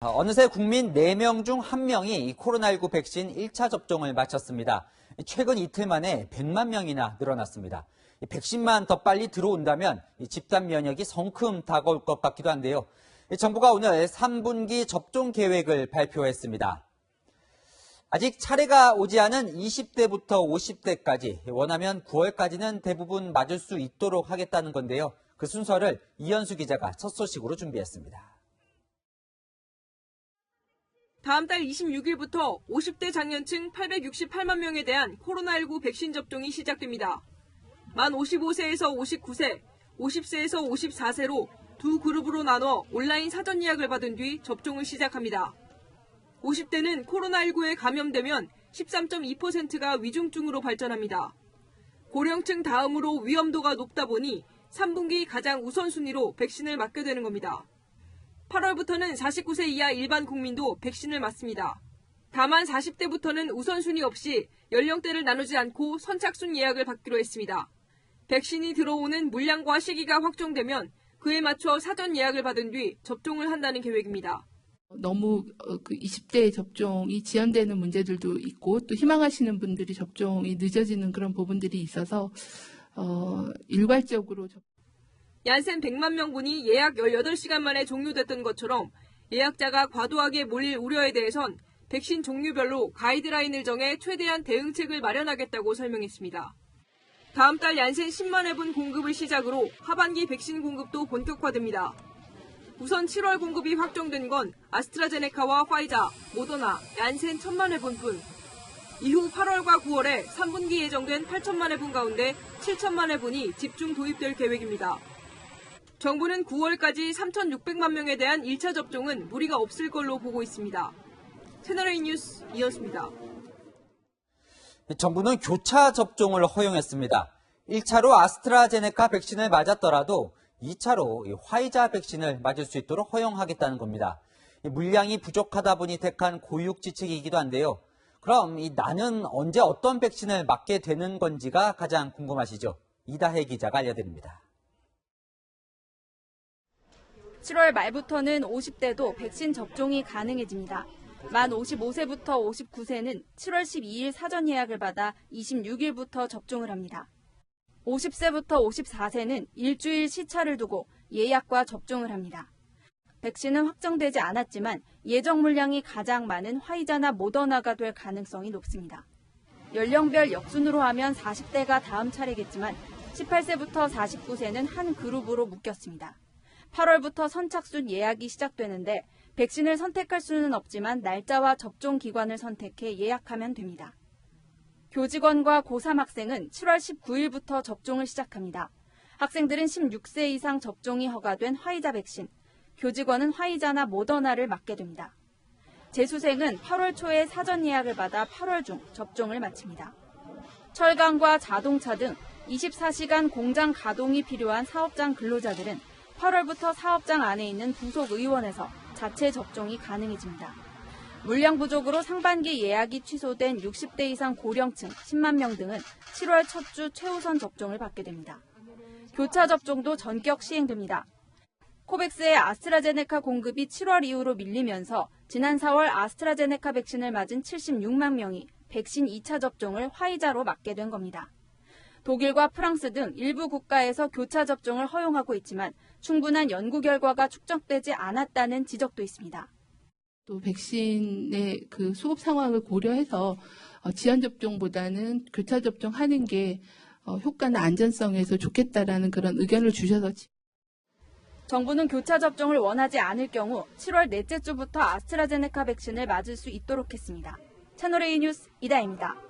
어느새 국민 4명 중 1명이 코로나19 백신 1차 접종을 마쳤습니다. 최근 이틀 만에 100만 명이나 늘어났습니다. 백신만 더 빨리 들어온다면 집단 면역이 성큼 다가올 것 같기도 한데요. 정부가 오늘 3분기 접종 계획을 발표했습니다. 아직 차례가 오지 않은 20대부터 50대까지 원하면 9월까지는 대부분 맞을 수 있도록 하겠다는 건데요. 그 순서를 이현수 기자가 첫 소식으로 준비했습니다. 다음 달 26일부터 50대 장년층 868만 명에 대한 코로나19 백신 접종이 시작됩니다. 만 55세에서 59세, 50세에서 54세로 두 그룹으로 나눠 온라인 사전 예약을 받은 뒤 접종을 시작합니다. 50대는 코로나19에 감염되면 13.2%가 위중증으로 발전합니다. 고령층 다음으로 위험도가 높다 보니 3분기 가장 우선순위로 백신을 맞게 되는 겁니다. 8월부터는 49세 이하 일반 국민도 백신을 맞습니다. 다만 40대부터는 우선순위 없이 연령대를 나누지 않고 선착순 예약을 받기로 했습니다. 백신이 들어오는 물량과 시기가 확정되면 그에 맞춰 사전 예약을 받은 뒤 접종을 한다는 계획입니다. 너무 20대 접종이 지연되는 문제들도 있고 또 희망하시는 분들이 접종이 늦어지는 그런 부분들이 있어서 일괄적으로 얀센 100만 명분이 예약 18시간 만에 종료됐던 것처럼 예약자가 과도하게 몰릴 우려에 대해선 백신 종류별로 가이드라인을 정해 최대한 대응책을 마련하겠다고 설명했습니다. 다음 달 얀센 10만 회분 공급을 시작으로 하반기 백신 공급도 본격화됩니다. 우선 7월 공급이 확정된 건 아스트라제네카와 화이자, 모더나, 얀센 1,000만 회분뿐. 이후 8월과 9월에 3분기 예정된 8천만 회분 가운데 7천만 회분이 집중 도입될 계획입니다. 정부는 9월까지 3,600만 명에 대한 1차 접종은 무리가 없을 걸로 보고 있습니다. 채널A 뉴스 이현수입니다. 정부는 교차 접종을 허용했습니다. 1차로 아스트라제네카 백신을 맞았더라도 2차로 화이자 백신을 맞을 수 있도록 허용하겠다는 겁니다. 물량이 부족하다 보니 택한 고육지책이기도 한데요. 그럼 나는 언제 어떤 백신을 맞게 되는 건지가 가장 궁금하시죠? 이다혜 기자가 알려드립니다. 7월 말부터는 50대도 백신 접종이 가능해집니다. 만 55세부터 59세는 7월 12일 사전 예약을 받아 26일부터 접종을 합니다. 50세부터 54세는 일주일 시차를 두고 예약과 접종을 합니다. 백신은 확정되지 않았지만 예정 물량이 가장 많은 화이자나 모더나가 될 가능성이 높습니다. 연령별 역순으로 하면 40대가 다음 차례겠지만 18세부터 49세는 한 그룹으로 묶였습니다. 8월부터 선착순 예약이 시작되는데 백신을 선택할 수는 없지만 날짜와 접종 기관을 선택해 예약하면 됩니다. 교직원과 고3 학생은 7월 19일부터 접종을 시작합니다. 학생들은 16세 이상 접종이 허가된 화이자 백신, 교직원은 화이자나 모더나를 맞게 됩니다. 재수생은 8월 초에 사전 예약을 받아 8월 중 접종을 마칩니다. 철강과 자동차 등 24시간 공장 가동이 필요한 사업장 근로자들은 8월부터 사업장 안에 있는 부속 의원에서 자체 접종이 가능해집니다. 물량 부족으로 상반기 예약이 취소된 60대 이상 고령층 10만 명 등은 7월 첫 주 최우선 접종을 받게 됩니다. 교차 접종도 전격 시행됩니다. 코백스의 아스트라제네카 공급이 7월 이후로 밀리면서 지난 4월 아스트라제네카 백신을 맞은 76만 명이 백신 2차 접종을 화이자로 맞게 된 겁니다. 독일과 프랑스 등 일부 국가에서 교차 접종을 허용하고 있지만 충분한 연구 결과가 축적되지 않았다는 지적도 있습니다. 또 백신의 수급 상황을 고려해서 지연 접종보다는 교차 접종하는 게 효과나 안전성에서 좋겠다라는 그런 의견을 주셔서 정부는 교차 접종을 원하지 않을 경우 7월 넷째 주부터 아스트라제네카 백신을 맞을 수 있도록 했습니다. 채널A 뉴스 이다혜입니다.